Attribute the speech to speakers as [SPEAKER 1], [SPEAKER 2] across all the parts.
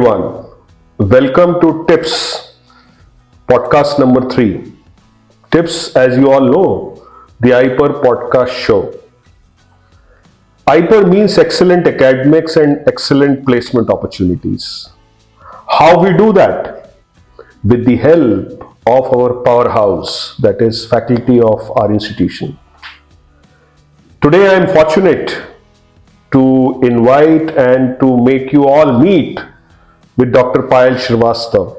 [SPEAKER 1] everyone. Welcome to Tips, podcast number 3. Tips, as you all know, the IPER podcast show. IPER means excellent academics and excellent placement opportunities. How we do that? With the help of our powerhouse, that is, faculty of our institution. Today I am fortunate to invite and to make you all meet with Dr. Payal Shrivastava.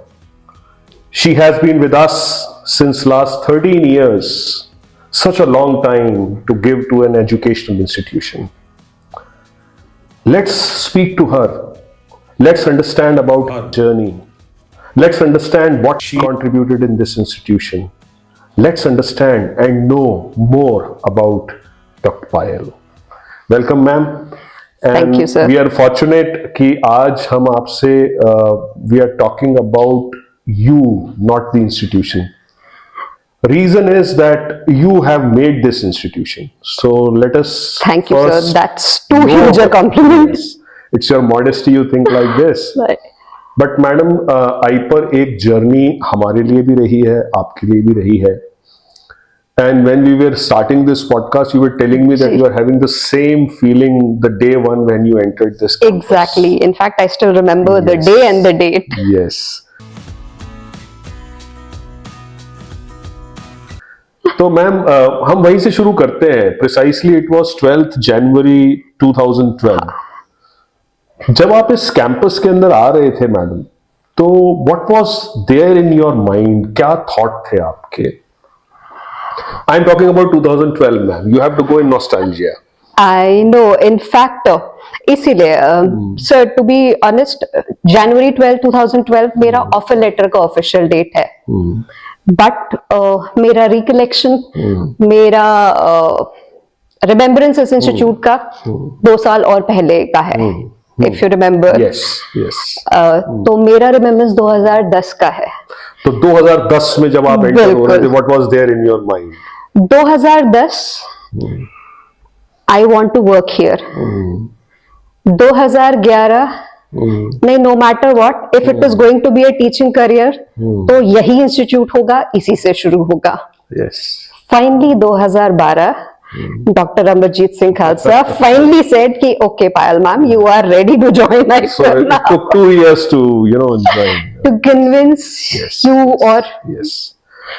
[SPEAKER 1] She has been with us since last 13 years, such a long time to give to an educational institution. Let's speak to her. Let's understand about her journey. Let's understand what she contributed in this institution. Let's understand and know more about Dr. Payal. Welcome, ma'am.
[SPEAKER 2] Thank you, sir.
[SPEAKER 1] We are fortunate कि आज हम आपसे we are talking about you, not the institution. Reason is that you have made this institution. So let us.
[SPEAKER 2] Thank you, sir.
[SPEAKER 1] first
[SPEAKER 2] That's too
[SPEAKER 1] know-
[SPEAKER 2] huge a compliment.
[SPEAKER 1] Yes. It's your modesty you think like this.
[SPEAKER 2] Right.
[SPEAKER 1] But madam IPER एक journey हमारे लिए भी रही है, आपके लिए भी रही है. And when we were starting this podcast, you were telling me that you are having the same feeling the day one when you entered this campus.
[SPEAKER 2] Exactly. In fact, I still remember the
[SPEAKER 1] Yes.
[SPEAKER 2] day and the date.
[SPEAKER 1] Yes. तो ma'am हम वहीं से शुरू करते हैं. Precisely it was 12th January 2012. जब आप इस कैंपस के अंदर आ रहे थे मैडम, तो what was there in your mind? क्या थॉट थे आपके? I am talking about 2012, ma'am. You have to go in nostalgia.
[SPEAKER 2] I know. In fact, इसीलिए सर, टू बी ऑनेस्ट, जनवरी 12, 2012 मेरा ऑफर लेटर का ऑफिशियल डेट है. But मेरा recollection, मेरा remembrance इस इंस्टीट्यूट का 2 साल और पहले का है. If you remember.
[SPEAKER 1] Yes, yes.
[SPEAKER 2] तो मेरा रिमेम्बरेंस 2010 का है.
[SPEAKER 1] तो 2010 में जब आप एंटर हो रहे थे,
[SPEAKER 2] बिल्कुल.
[SPEAKER 1] what was there in your mind?
[SPEAKER 2] 2010 I want to work here. 2011 नहीं, no matter what, if it is going to be a teaching career तो यही इंस्टीट्यूट होगा, इसी से शुरू होगा.
[SPEAKER 1] Yes.
[SPEAKER 2] Finally 2012 doctor Amarjeet Singh Khalsa finally said कि okay Payal ma'am, you are ready to join
[SPEAKER 1] So it took 2 years to, join.
[SPEAKER 2] To convince
[SPEAKER 1] Yes.
[SPEAKER 2] You. और
[SPEAKER 1] Yes.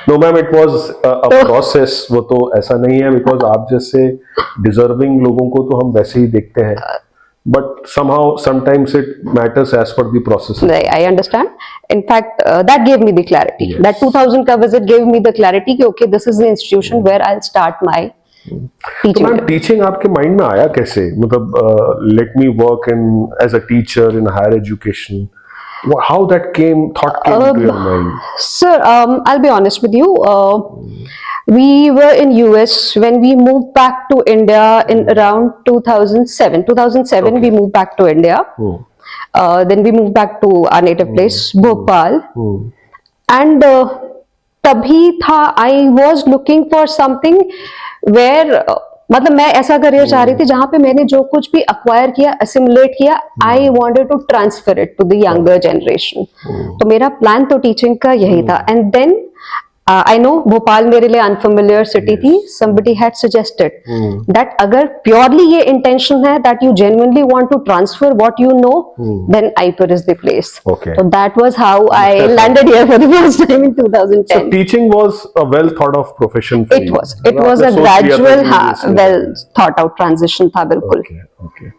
[SPEAKER 1] No, ma'am, it was a process. वो तो ऐसा नहीं है, because आप जैसे deserving लोगों को तो हम वैसे ही देखते हैं. But somehow, sometimes it matters as per the process.
[SPEAKER 2] I understand. In fact, that gave me the clarity.
[SPEAKER 1] Yes.
[SPEAKER 2] That 2000 ka visit gave me the clarity कि okay, this is the institution where I'll start my
[SPEAKER 1] तो
[SPEAKER 2] teaching.
[SPEAKER 1] Ma'am teaching आपके mind में आया कैसे? मतलब let me work in as a teacher in higher education. How that thought came to your mind?
[SPEAKER 2] Sir, I'll be honest with you. We were in US when we moved back to India in around 2007. 2007 we moved back to India. Then we moved back to our native place, Bhopal. And तभी था, I was looking for something where मतलब मैं ऐसा career चाह रही थी जहां पे मैंने जो कुछ भी अक्वायर किया, असिमुलेट किया, I wanted to transfer it to the younger generation. तो मेरा प्लान तो टीचिंग का यही था. And then I know Bhopal मेरे लिए अनफेमिलियर सिटी थी. समबडी हैड सजेस्टेड दैट अगर प्योरली ये इंटेंशन है that you genuinely want to transfer what you know, then IPER is the place.
[SPEAKER 1] Okay.
[SPEAKER 2] So that was how I landed here for the first time in 2010.
[SPEAKER 1] So teaching was a well thought of profession for
[SPEAKER 2] It
[SPEAKER 1] you.
[SPEAKER 2] was a
[SPEAKER 1] आपने सोच लिया था
[SPEAKER 2] gradual,
[SPEAKER 1] कि
[SPEAKER 2] हाँ,
[SPEAKER 1] इसमें-
[SPEAKER 2] well thought out transition था बिल्कुल.
[SPEAKER 1] Okay, okay.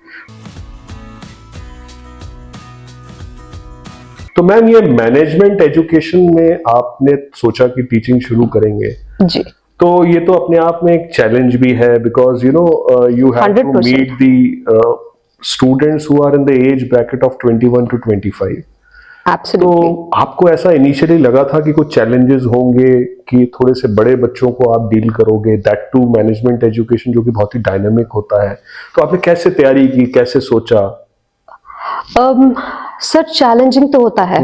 [SPEAKER 1] तो मैम ये मैनेजमेंट एजुकेशन में आपने सोचा कि टीचिंग शुरू करेंगे,
[SPEAKER 2] जी.
[SPEAKER 1] तो ये तो अपने आप में एक चैलेंज भी है, because you have to
[SPEAKER 2] 100%.
[SPEAKER 1] Meet the students who are in the age bracket of 21 to 25.
[SPEAKER 2] Absolutely.
[SPEAKER 1] तो आपको ऐसा इनिशियली लगा था कि कुछ चैलेंजेस होंगे, कि थोड़े से बड़े बच्चों को आप डील करोगे, दैट टू मैनेजमेंट एजुकेशन जो कि बहुत ही डायनामिक होता है, तो आपने कैसे तैयारी की, कैसे सोचा?
[SPEAKER 2] सर चैलेंजिंग तो होता है,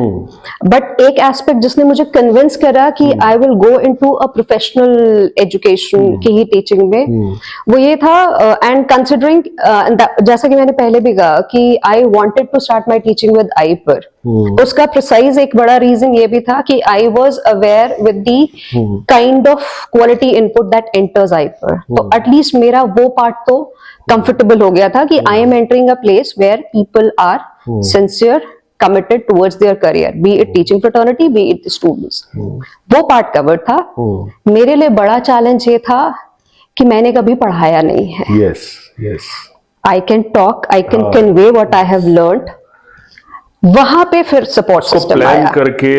[SPEAKER 2] बट एक एस्पेक्ट जिसने मुझे कन्विंस करा कि I will go into a professional education की ही टीचिंग में, वो ये था, एंड कंसिडरिंग जैसा कि मैंने पहले भी कहा कि I wanted to start my teaching with I पर, उसका प्रिसाइज एक बड़ा रीजन ये भी था कि I was aware with the kind of quality input that enters IPER, तो एटलीस्ट मेरा वो पार्ट तो कंफर्टेबल हो गया था कि I am entering a place where people are sincere, committed towards their career, be it teaching fraternity, be it the students. वो part cover था। मेरे लिए बड़ा चैलेंज ये था कि मैंने कभी पढ़ाया नहीं है।
[SPEAKER 1] Yes, yes.
[SPEAKER 2] I can talk, I can convey what I have learned. वहां पे फिर सपोर्ट सिस्टम
[SPEAKER 1] प्लान
[SPEAKER 2] आया।
[SPEAKER 1] करके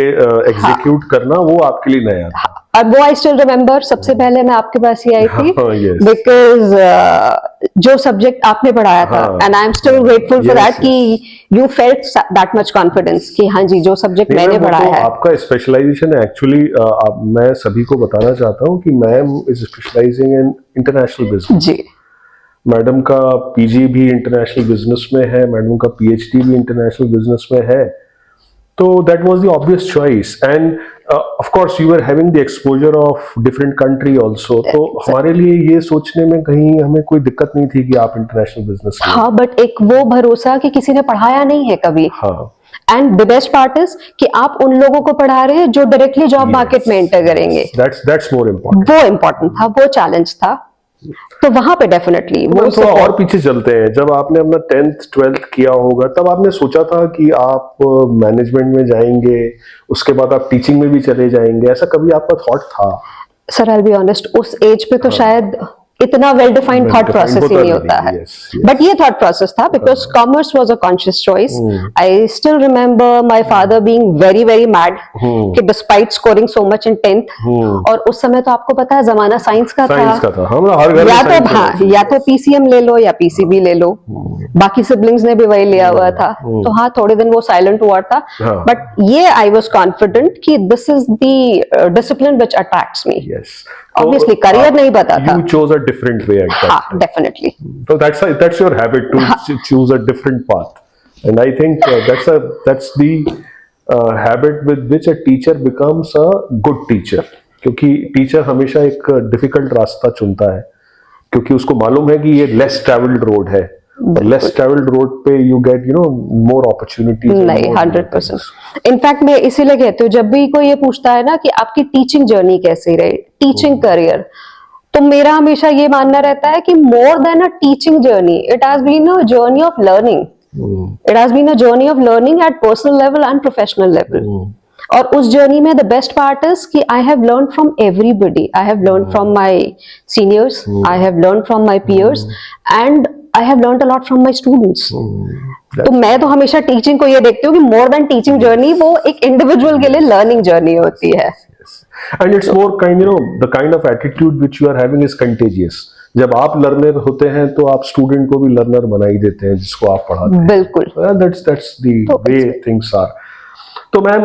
[SPEAKER 1] एग्जीक्यूट करना वो आपके लिए नया था।
[SPEAKER 2] अब वो आई स्टिल रिमेम्बर, सबसे पहले मैं आपके पास ही आई थी
[SPEAKER 1] yes.
[SPEAKER 2] बिकॉज जो सब्जेक्ट आपने पढ़ाया था, and I am still grateful for that कि you felt that much confidence कि हाँ जी जो सब्जेक्ट मैंने पढ़ाया है।
[SPEAKER 1] आपका स्पेशलाइजेशन है एक्चुअली, मैं सभी को बताना चाहता हूँ कि ma'am is specialising in international business.
[SPEAKER 2] जी,
[SPEAKER 1] मैडम का पीजी भी इंटरनेशनल बिजनेस में है, मैडम का पीएचडी भी इंटरनेशनल बिजनेस में है, तो that was the obvious choice. And of course you are having the exposure of different country also, तो हमारे लिए ये सोचने में कहीं हमें कोई दिक्कत नहीं थी कि आप इंटरनेशनल बिजनेस में।
[SPEAKER 2] हाँ, बट एक वो भरोसा कि किसी ने पढ़ाया नहीं है कभी।
[SPEAKER 1] हाँ,
[SPEAKER 2] and the best part is कि आप उन लोगों को पढ़ा रहे हैं जो डायरेक्टली जॉब मार्केट में एंटर करेंगे।
[SPEAKER 1] That's more important.
[SPEAKER 2] वो इम्पोर्टेंट था, वो चैलेंज था, तो वहां पे डेफिनेटली वो
[SPEAKER 1] थोड़ा और पीछे चलते हैं। जब आपने अपना 10th 12th किया होगा तब आपने सोचा था कि आप मैनेजमेंट में जाएंगे, उसके बाद आप टीचिंग में भी चले जाएंगे, ऐसा कभी आपका थॉट था?
[SPEAKER 2] Sir I will be honest, उस एज पे तो शायद इतना वेल डिफाइंड थॉट प्रोसेस ही नहीं होता है, बट ये थॉट प्रोसेस था because commerce was a conscious choice. I still remember my father being very very mad कि despite scoring so much in 10th, और उस समय तो आपको पता है जमाना साइंस का था,
[SPEAKER 1] हर घर में
[SPEAKER 2] या तो पीसीएम ले लो या पीसीबी ले लो, बाकी सिबलिंग्स ने भी वही लिया हुआ था, तो हाँ थोड़े दिन वो साइलेंट हुआ था, बट ये आई वाज कॉन्फिडेंट कि this is the discipline which attracts me. Obviously, career नहीं पता था।
[SPEAKER 1] You chose a different way at that time.
[SPEAKER 2] Definitely.
[SPEAKER 1] So that's your habit to choose a different path, and I think that's the habit with which a teacher becomes a good teacher. क्योंकि teacher हमेशा एक difficult रास्ता चुनता है, क्योंकि उसको मालूम है कि ये लेस ट्रैवल्ड रोड है, लेस ट्रैवल्ड रोड पे यू गेट मोर अपॉर्चुनिटीज।
[SPEAKER 2] नहीं, 100%। इनफैक्ट मैं इसीलिए कहती हूँ, जब भी कोई ये पूछता है ना कि आपकी टीचिंग जर्नी कैसी रही, टीचिंग करियर, तो मेरा हमेशा ये मानना रहता है कि more than a teaching journey, it has been a journey of learning. It has been a journey of learning at personal level and professional level. और उस जर्नी में the best part is that I have learn from everybody. I have learn from my seniors, I have learn from my peers, and I have learn a lot from my students. तो मैं तो हमेशा teaching को ये देखती हूँ कि more then teaching journey, वो एक इंडिविजुअल के लिए लर्निंग जर्नी होती है।
[SPEAKER 1] And it's more the kind of attitude which you are having is contagious. जब आप लर्नर होते हैं तो आप स्टूडेंट को भी लर्नर बना ही देते हैं जिसको आप पढ़ाते हैं।
[SPEAKER 2] बिल्कुल,
[SPEAKER 1] that's the way things are. तो मैम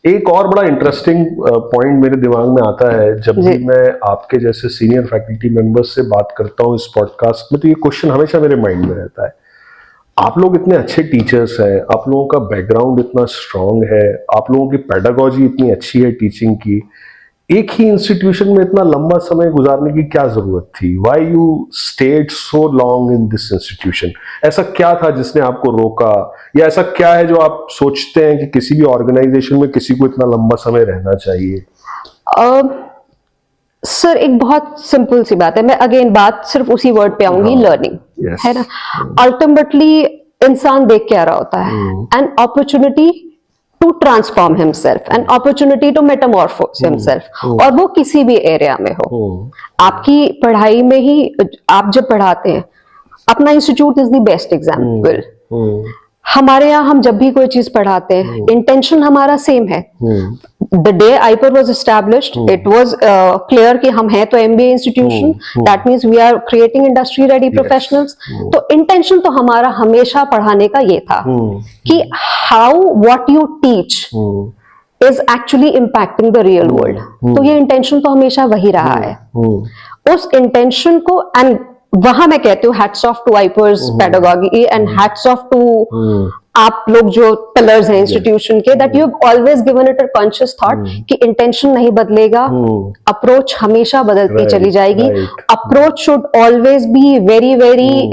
[SPEAKER 1] एक और बड़ा इंटरेस्टिंग पॉइंट मेरे दिमाग में आता है जब भी मैं आपके जैसे सीनियर फैकल्टी मेंबर्स से बात करता हूँ इस पॉडकास्ट में, तो ये क्वेश्चन हमेशा मेरे माइंड में रहता है। आप लोग इतने अच्छे टीचर्स हैं, आप लोगों का बैकग्राउंड इतना स्ट्रांग है, आप लोगों की पेडागोजी इतनी अच्छी है टीचिंग की, एक ही इंस्टीट्यूशन में इतना लंबा समय गुजारने की क्या जरूरत थी? Why you stayed so long in this institution? ऐसा क्या था जिसने आपको रोका, या ऐसा क्या है जो आप सोचते हैं कि किसी भी ऑर्गेनाइजेशन में किसी को इतना लंबा समय रहना चाहिए?
[SPEAKER 2] सर एक बहुत सिंपल सी बात है, मैं अगेन बात सिर्फ उसी वर्ड पे आऊंगी, लर्निंग, है ना। अल्टीमेटली इंसान देख क्या रहा होता है, an opportunity to transform himself, an opportunity to metamorphose himself, और वो किसी भी एरिया में हो। आपकी पढ़ाई में ही आप जब पढ़ाते हैं, अपना institute is the best example. हमारे यहाँ हम जब भी कोई चीज पढ़ाते हैं, इंटेंशन हमारा सेम है। The day IPER was established, it was clear कि हम हैं तो MBA institution, that means we are creating industry ready professionals. तो इंटेंशन तो हमारा हमेशा पढ़ाने का ये था कि how what you teach is actually impacting the real world. तो ये इंटेंशन तो हमेशा वही रहा है। उस इंटेंशन को, एंड वहां मैं कहती हूँ hats off to IPER's pedagogy and hats off to आप लोग जो पिलर्स हैं इंस्टीट्यूशन के, that you have always given it a conscious thought कि इंटेंशन नहीं बदलेगा, अप्रोच हमेशा बदलती चली जाएगी, approach should always be very very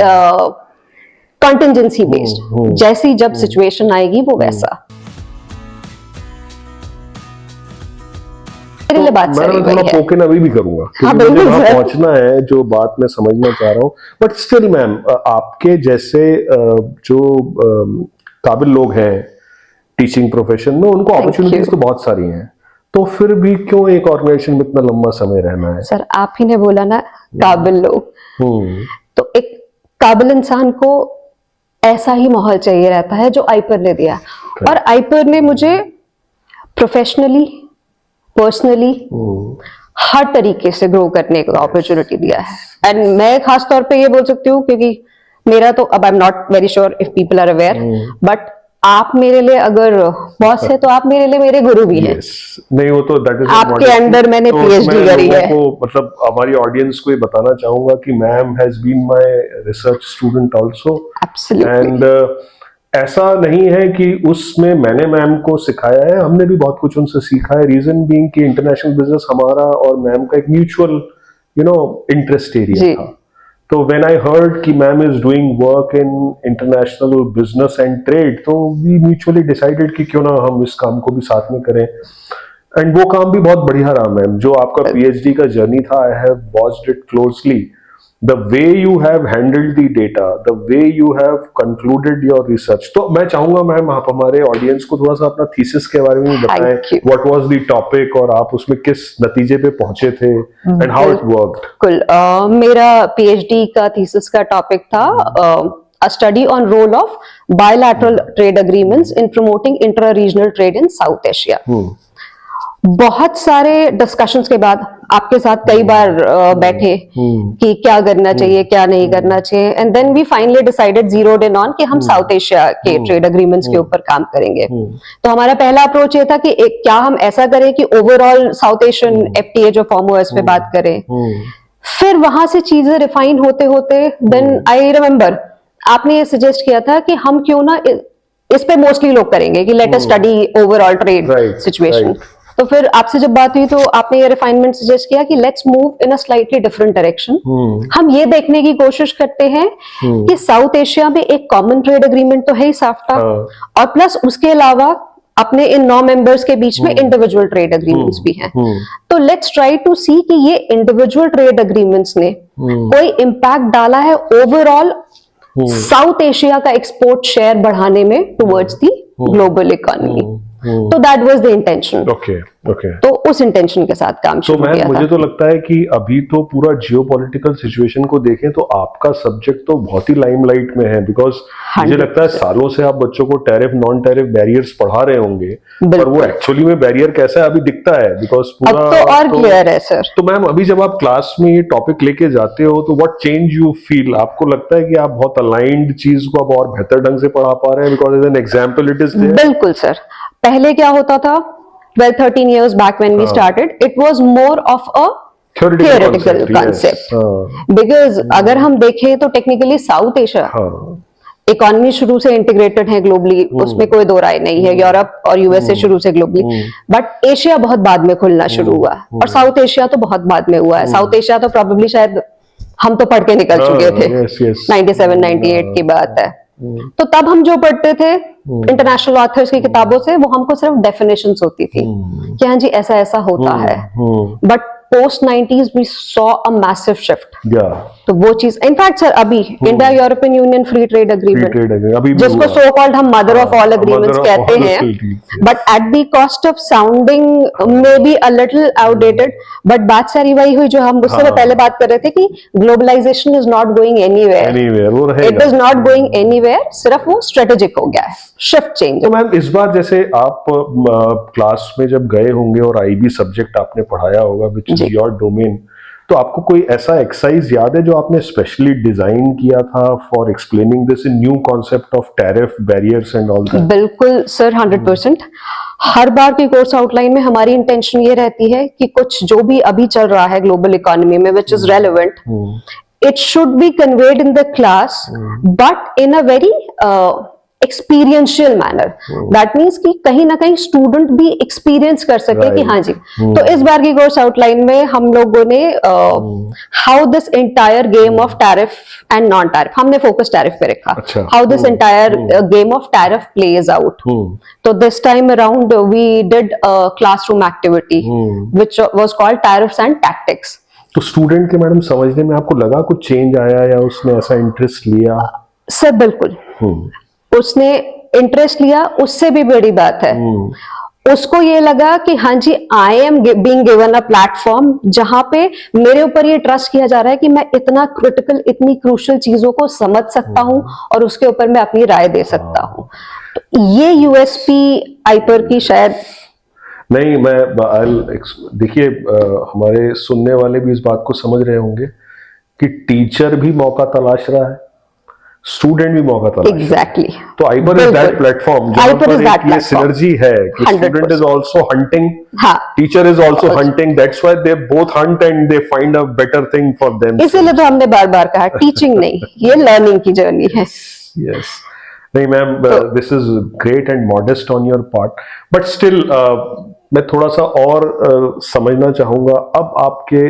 [SPEAKER 2] contingency based, जैसी जब सिचुएशन आएगी वो वैसा। मेरे लिए बात
[SPEAKER 1] मैं
[SPEAKER 2] सही
[SPEAKER 1] थोड़ा
[SPEAKER 2] वही है।
[SPEAKER 1] पोकिन अभी भी करूंगा
[SPEAKER 2] हाँ,
[SPEAKER 1] क्योंकि मुझे
[SPEAKER 2] बिल्कुल
[SPEAKER 1] वहां
[SPEAKER 2] सर।
[SPEAKER 1] पहुंचना है, जो बात मैं समझना चाह रहा हूँ। बट स्टिल मैम, आपके जैसे जो काबिल लोग हैं टीचिंग प्रोफेशन में, उनको अपॉर्चुनिटीज
[SPEAKER 2] you.
[SPEAKER 1] तो बहुत सारी हैं, तो फिर भी क्यों एक ऑर्गेनाइजेशन में इतना लंबा समय रहना है?
[SPEAKER 2] सर आप ही ने बोला ना काबिल लोग, तो एक काबिल इंसान को ऐसा ही माहौल चाहिए रहता है जो आइपर ने दिया, और आइपर ने मुझे प्रोफेशनली पर्सनली हर तरीके से ग्रो करने का अपॉर्चुनिटी दिया है। एंड मैं खास तौर पे ये बोल सकती हूँ क्योंकि मेरा तो, अब I am not very sure if people are aware, but आप मेरे लिए अगर बॉस है तो आप मेरे लिए मेरे गुरु भी हैं।
[SPEAKER 1] Yes. नहीं, वो तो दैट इज
[SPEAKER 2] आपके अंदर मैंने PhD करी है।
[SPEAKER 1] मतलब हमारी ऑडियंस को ये बताना चाहूंगा कि ma'am has been my research student also,
[SPEAKER 2] absolutely.
[SPEAKER 1] एंड ऐसा नहीं है कि उसमें मैंने मैम को सिखाया है, हमने भी बहुत कुछ उनसे सीखा है। रीजन बीइंग कि इंटरनेशनल बिजनेस हमारा और मैम का एक म्यूचुअल इंटरेस्ट एरिया था। तो व्हेन आई हर्ड कि ma'am is doing work in international business and trade, तो वी म्यूचुअली डिसाइडेड कि क्यों ना हम इस काम को भी साथ में करें। एंड वो काम भी बहुत बढ़िया रहा मैम। जो आपका पीएचडी का जर्नी था, I have watched it closely. The way you have handled the data, the way you have concluded your research. तो मैं चाहूंगा मैम आप हमारे ऑडियंस को थोड़ा सा अपना थीसिस के बारे में बताएं। What was the topic और आप उसमें किस नतीजे पे पहुंचे थे and how it worked?
[SPEAKER 2] बिल्कुल। मेरा पीएचडी का थीसिस का टॉपिक था a study on role of bilateral trade agreements in promoting intra-regional trade in South Asia. बहुत सारे डिस्कशंस के बाद आपके साथ कई बार बैठे कि क्या करना चाहिए क्या नहीं करना चाहिए, and then we finally decided zeroed in on कि हम साउथ एशिया के ट्रेड एग्रीमेंट्स के ऊपर काम करेंगे। तो हमारा पहला अप्रोच ये था कि क्या हम ऐसा करें कि ओवरऑल साउथ एशियन एफटीए जो फॉर्म हुआ इस पे बात करें। फिर वहां से चीजें रिफाइन होते होते देन आई रिमेम्बर आपने ये सजेस्ट किया था कि हम क्यों ना इस पे मोस्टली लोग करेंगे कि let us study overall trade situation. तो फिर आपसे जब बात हुई तो आपने ये रिफाइनमेंट सजेस्ट किया कि let's move in a slightly different direction. हम ये देखने की कोशिश करते हैं कि साउथ एशिया में एक कॉमन ट्रेड एग्रीमेंट तो है ही साफ्टा, और प्लस उसके अलावा अपने इन 9 मेंबर्स के बीच में इंडिविजुअल ट्रेड एग्रीमेंट्स भी हैं। तो लेट्स ट्राई टू सी कि ये इंडिविजुअल ट्रेड एग्रीमेंट्स ने कोई इम्पैक्ट डाला है ओवरऑल साउथ एशिया का एक्सपोर्ट शेयर बढ़ाने में टुवर्ड्स द ग्लोबल इकोनॉमी। तो that was the intention.
[SPEAKER 1] Okay.
[SPEAKER 2] तो उस इंटेंशन के साथ काम शुरू किया था।
[SPEAKER 1] मुझे तो लगता है कि अभी तो पूरा जियोपॉलिटिकल सिचुएशन को देखें तो आपका सब्जेक्ट तो बहुत ही लाइमलाइट में है, बिकॉज मुझे लगता है सालों से आप बच्चों को टैरिफ नॉन टैरिफ बैरियर्स पढ़ा रहे होंगे, पर वो एक्चुअली में बैरियर कैसा है अभी दिखता है, बिकॉज पूरा
[SPEAKER 2] अब तो और क्लियर है सर।
[SPEAKER 1] तो मैम अभी जब आप क्लास में ये टॉपिक लेके जाते हो तो व्हाट चेंज यू फील? आपको लगता है कि आप बहुत अलाइंड चीज को अब और बेहतर ढंग से पढ़ा पा रहे हैं because as an example it is there?
[SPEAKER 2] बिल्कुल सर। पहले क्या होता था 12-13 years back when we started, it was more of a theoretical concept. Because अगर हम देखें तो टेक्निकली साउथ एशिया इकोनॉमी शुरू से इंटीग्रेटेड है ग्लोबली, उसमें कोई दो राय नहीं है। यूरोप और यूएसए शुरू से ग्लोबली, बट एशिया बहुत बाद में खुलना शुरू हुआ, और साउथ एशिया तो बहुत बाद में हुआ है। साउथ एशिया तो प्रोबेबली शायद हम तो पढ़ के निकल चुके थे, 97-98 की बात है। तो तब हम जो पढ़ते थे इंटरनेशनल ऑथर्स की किताबों से, वो हमको सिर्फ डेफिनेशंस होती थी कि हाँ जी ऐसा ऐसा होता है। But post 90s we saw a massive shift. तो वो चीज इनफैक्ट सर अभी India European Union free trade agreement, जिसको सो कॉल्ड हम मदर ऑफ ऑल एग्रीमेंट्स कहते हैं, but at the cost of sounding may be a little outdated, but बात सारी वही हुई जो हम उससे पहले बात कर रहे थे कि globalisation is not going anywhere, it is not going anywhere, सिर्फ वो स्ट्रेटेजिक हो गया है, शिफ्ट चेंज।
[SPEAKER 1] तो मैम इस बार जैसे आप क्लास में जब गए होंगे और आईबी सब्जेक्ट आपने पढ़ाया होगा विच इज योर डोमेन, तो आपको कोई ऐसा एक्सरसाइज याद है जो आपने स्पेशली डिजाइन किया था for explaining this in new concept of tariff barriers and all that?
[SPEAKER 2] बिल्कुल सर, 100%। हर बार की कोर्स आउटलाइन में हमारी इंटेंशन ये रहती है कि कुछ जो भी अभी चल रहा है ग्लोबल इकोनॉमी में which is relevant, it should be conveyed in the class, but in a very experiential manner. That means कि कहीं ना कहीं स्टूडेंट भी एक्सपीरियंस कर सके कि हाँ जी. तो इस बार की कोर्स आउटलाइन में हम लोगों ने how this entire game of tariff and non tariff, हमने फोकस टैरिफ पे रखा, how this entire game of tariff plays out. तो this time around we did classroom activity which was called tariffs and tactics.
[SPEAKER 1] तो student के madam समझने में आपको लगा कुछ चेंज आया या उसने ऐसा इंटरेस्ट लिया?
[SPEAKER 2] सर बिल्कुल उसने इंटरेस्ट लिया. उससे भी बड़ी बात है उसको ये लगा कि हाँ जी I am being given a platform जहां पे मेरे ऊपर ये ट्रस्ट किया जा रहा है कि मैं इतना क्रिटिकल इतनी क्रूशियल चीजों को समझ सकता हूं और उसके ऊपर मैं अपनी राय दे सकता हूं. तो ये यूएसपी आइपर की शायद
[SPEAKER 1] नहीं. देखिए हमारे सुनने वाले भी इस बात को समझ रहे होंगे कि टीचर भी मौका तलाश रहा है, स्टूडेंट भी मौका तलाश रहा है.
[SPEAKER 2] एग्जैक्टली.
[SPEAKER 1] तो आइपर इज दैट प्लेटफॉर्म जहां पर एक ये सिनर्जी है कि student is also hunting, teacher is also hunting. That's why they both Hunt and they find a better thing for them.
[SPEAKER 2] इसीलिए तो हमने बार-बार कहा टीचिंग नहीं, ये लर्निंग की जर्नी है.
[SPEAKER 1] यस. नहीं ma'am, this is great and modest on your part, but still मैं थोड़ा सा और समझना चाहूंगा अब आपके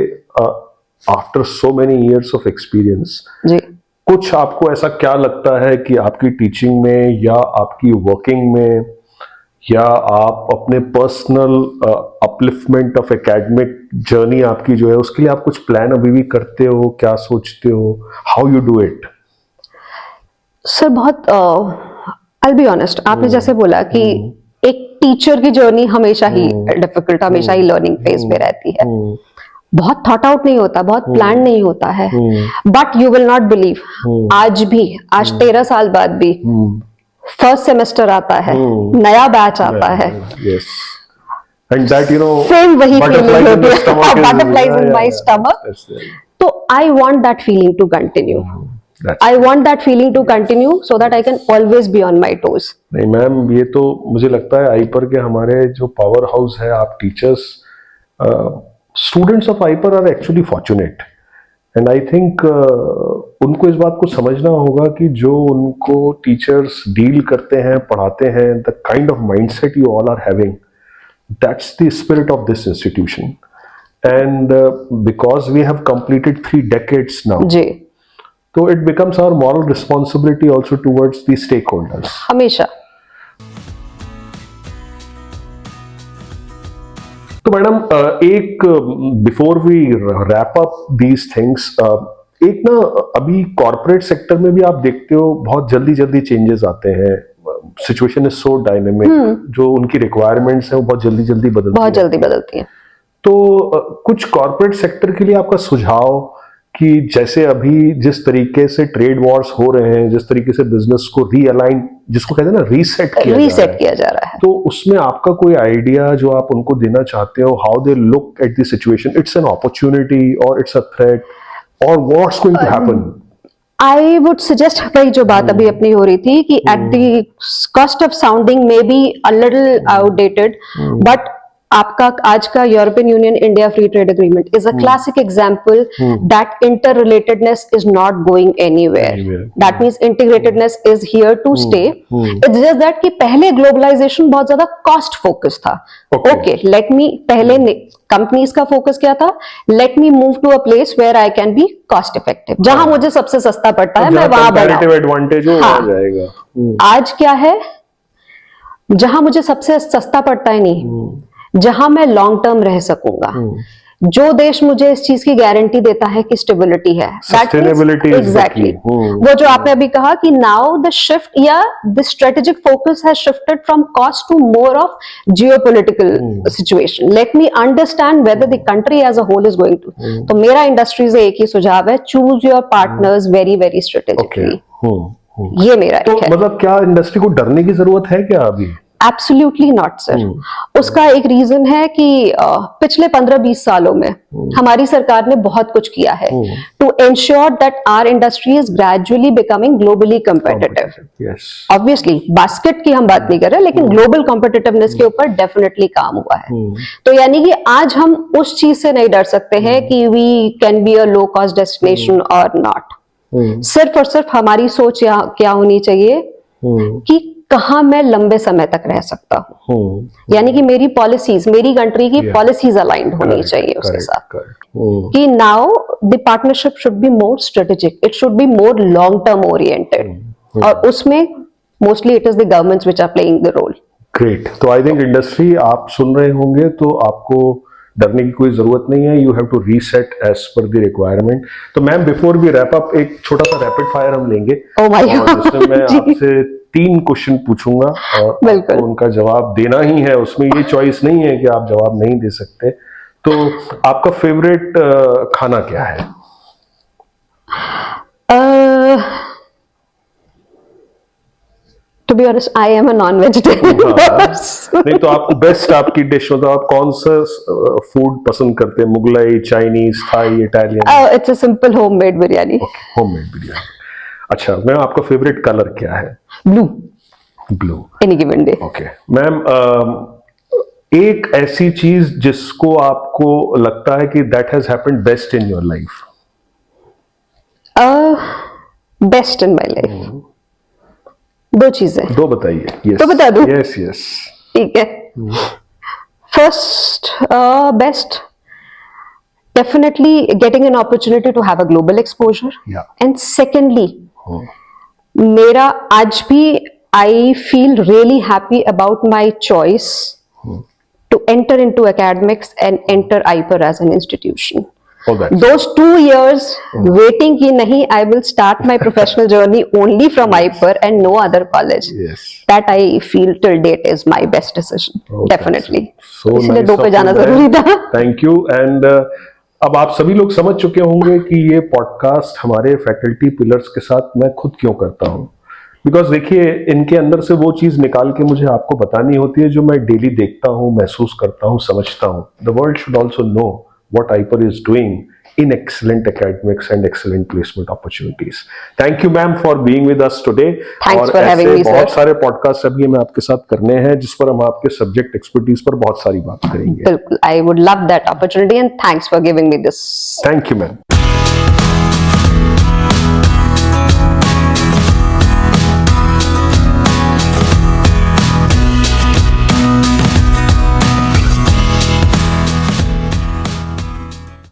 [SPEAKER 1] after so many years of experience
[SPEAKER 2] जी,
[SPEAKER 1] कुछ आपको ऐसा क्या लगता है कि आपकी टीचिंग में या आपकी वर्किंग में या आप अपने personal upliftment of academic journey आपकी जो है उसके लिए आप कुछ प्लान अभी भी करते हो? क्या सोचते हो? How you do it?
[SPEAKER 2] Sir बहुत आई विल बी ऑनेस्ट, आपने जैसे बोला कि एक टीचर की जर्नी हमेशा ही डिफिकल्ट, हमेशा ही लर्निंग फेज में रहती है. बहुत थॉट आउट नहीं होता, बहुत प्लान नहीं होता है. But you will not believe, आज 13 साल बाद भी फर्स्ट सेमेस्टर आता है, नया बैच आता है,
[SPEAKER 1] and that
[SPEAKER 2] सेम वही फीलिंग होती है, बटरफ्लाइज इन माय स्टमक. तो I want that feeling to continue. I want that feeling to continue so that I can always be on my toes.
[SPEAKER 1] नहीं मैम, ये तो मुझे लगता है आइपर के हमारे जो पावर हाउस है, आप teachers, students of IPER are actually fortunate and I think उनको इस बात को समझना होगा कि जो उनको टीचर्स डील करते हैं, पढ़ाते हैं, the kind of mindset you all are having, that's the spirit of this institution. And because we have completed 3 decades now,
[SPEAKER 2] जी,
[SPEAKER 1] तो it becomes our moral responsibility also towards the stakeholders.
[SPEAKER 2] हमेशा.
[SPEAKER 1] तो madam एक before we wrap up these things, एक ना अभी corporate sector में भी आप देखते हो बहुत जल्दी जल्दी चेंजेस आते हैं. सिचुएशन इज सो डायनेमिक, जो उनकी रिक्वायरमेंट्स हैं वो बहुत जल्दी जल्दी बदलती हैं. तो कुछ कॉर्पोरेट सेक्टर के लिए आपका सुझाव कि जैसे अभी जिस तरीके से ट्रेड वॉर्स हो रहे हैं, जिस तरीके से बिजनेस को रीअलाइन, जिसको कहते हैं ना रीसेट किया जा रहा है, तो उसमें आपका कोई आइडिया जो आप उनको देना चाहते हो? How they look at the situation, it's an opportunity और इट्स अ थ्रेट और what's going to happen?
[SPEAKER 2] I would suggest, कई जो बात अभी अपनी हो रही थी कि at the cost of sounding may be a little outdated, but आपका आज का European Union India free trade agreement is a classic example that interrelatedness is not going anywhere. That means integratedness is here to stay. It's just that कि पहले globalisation बहुत ज्यादा cost focus था. Okay, let me, पहले companies का focus क्या था? Let me move to a place where I can be cost effective, जहां मुझे सबसे सस्ता पड़ता है मैं वहां बनाऊं. आज क्या है? जहां मुझे सबसे सस्ता पड़ता है नहीं, जहां मैं लॉन्ग टर्म रह सकूंगा, जो देश मुझे इस चीज की गारंटी देता है कि स्टेबिलिटी है, एग्जैक्टली वो जो आपने अभी कहा कि नाउ द शिफ्ट या the strategic focus has shifted from cost to more of geopolitical situation. Let me understand whether the country as a whole is going to. तो मेरा इंडस्ट्री से एक ही सुझाव है, choose your partners very very strategically. ये मेरा
[SPEAKER 1] तो मतलब क्या इंडस्ट्री को डरने की जरूरत है क्या अभी?
[SPEAKER 2] Absolutely not sir. उसका एक रीजन है कि पिछले 15-20 सालों में हमारी सरकार ने बहुत कुछ किया है to ensure that our industry is gradually becoming globally competitive.
[SPEAKER 1] Yes,
[SPEAKER 2] obviously basket की हम बात नहीं कर रहे, लेकिन ग्लोबल कॉम्पिटिटिवनेस के ऊपर डेफिनेटली काम हुआ है। तो यानी कि आज हम उस चीज से नहीं डर सकते हैं कि we can be a low cost destination और नॉट। सिर्फ और सिर्फ हमारी सोच क्या होनी चाहिए कि कहाँ मैं लंबे समय तक रह सकता हूँ, यानी कि मेरी पॉलिसीज, मेरी कंट्री की पॉलिसीज अलाइंड होनी चाहिए उसके साथ। कि now the partnership should be more strategic, it should be more long term oriented, और उसमें mostly it is the governments which are playing the role.
[SPEAKER 1] Great. तो आई थिंक इंडस्ट्री आप सुन रहे होंगे तो आपको डरने की कोई जरूरत नहीं है। You have to reset as per the requirement. तो ma'am, before we wrap up, एक छोटा सा रैपिड फायर हम लेंगे।
[SPEAKER 2] Oh my
[SPEAKER 1] और
[SPEAKER 2] God,
[SPEAKER 1] जिसमें मैं
[SPEAKER 2] जी।
[SPEAKER 1] आपसे 3 क्वेश्चन पूछूंगा और
[SPEAKER 2] बिल्कुल।
[SPEAKER 1] आपको उनका जवाब देना ही है। उसमें ये चॉइस नहीं है कि आप जवाब नहीं दे सकते। तो आपका फेवरेट खाना क्या है?
[SPEAKER 2] To be honest I am a non vegetarian.
[SPEAKER 1] नहीं तो आपको बेस्ट आपकी डिश, मतलब आप कौन सा फूड पसंद करते हैं? Mughlai, Chinese, Thai, Italian?
[SPEAKER 2] It's a simple homemade biryani.
[SPEAKER 1] Homemade biryani. अच्छा मैम, आपका फेवरेट कलर क्या है?
[SPEAKER 2] Blue.
[SPEAKER 1] Blue.
[SPEAKER 2] Any given day.
[SPEAKER 1] Okay ma'am, एक ऐसी चीज जिसको आपको लगता है कि that has happened best in your life?
[SPEAKER 2] Best in my life 2 चीजें।
[SPEAKER 1] 2 बताइए। यस,
[SPEAKER 2] तो बता दूं?
[SPEAKER 1] Yes yes.
[SPEAKER 2] ठीक है। First best, definitely getting an opportunity to have a global exposure.
[SPEAKER 1] Yeah.
[SPEAKER 2] And secondly, मेरा आज भी I feel really happy about my choice to enter into academics and enter IPER as an institution.
[SPEAKER 1] Oh, that's
[SPEAKER 2] Those 2 years waiting कि नहीं, I will start my professional journey only from IPER and no other college.
[SPEAKER 1] yes.
[SPEAKER 2] That I feel till date is my best decision.
[SPEAKER 1] Oh,
[SPEAKER 2] Definitely.
[SPEAKER 1] So
[SPEAKER 2] इसलिए
[SPEAKER 1] nice
[SPEAKER 2] 2 पे
[SPEAKER 1] of
[SPEAKER 2] जाना
[SPEAKER 1] you,
[SPEAKER 2] जरूरी
[SPEAKER 1] ma'am.
[SPEAKER 2] था।
[SPEAKER 1] Thank you. And अब आप सभी लोग समझ चुके होंगे कि ये पॉडकास्ट हमारे फैकल्टी पिलर्स के साथ मैं खुद क्यों करता हूँ। बिकॉज देखिए, इनके अंदर से वो चीज निकाल के मुझे आपको बतानी होती है जो मैं डेली देखता हूँ, महसूस करता हूँ, समझता हूँ। The world should also know what IPER is doing in excellent academics and excellent placement opportunities. Thank you ma'am for being with us today.
[SPEAKER 2] Thanks
[SPEAKER 1] और
[SPEAKER 2] for having
[SPEAKER 1] ऐसे
[SPEAKER 2] me, sir.
[SPEAKER 1] बहुत सारे पॉडकास्ट अभी हमें आपके साथ करने हैं जिस पर हम आपके सब्जेक्ट एक्सपर्टीज पर बहुत सारी बात करेंगे।
[SPEAKER 2] बिल्कुल, I would love that opportunity and thanks for giving me this.
[SPEAKER 1] Thank you ma'am.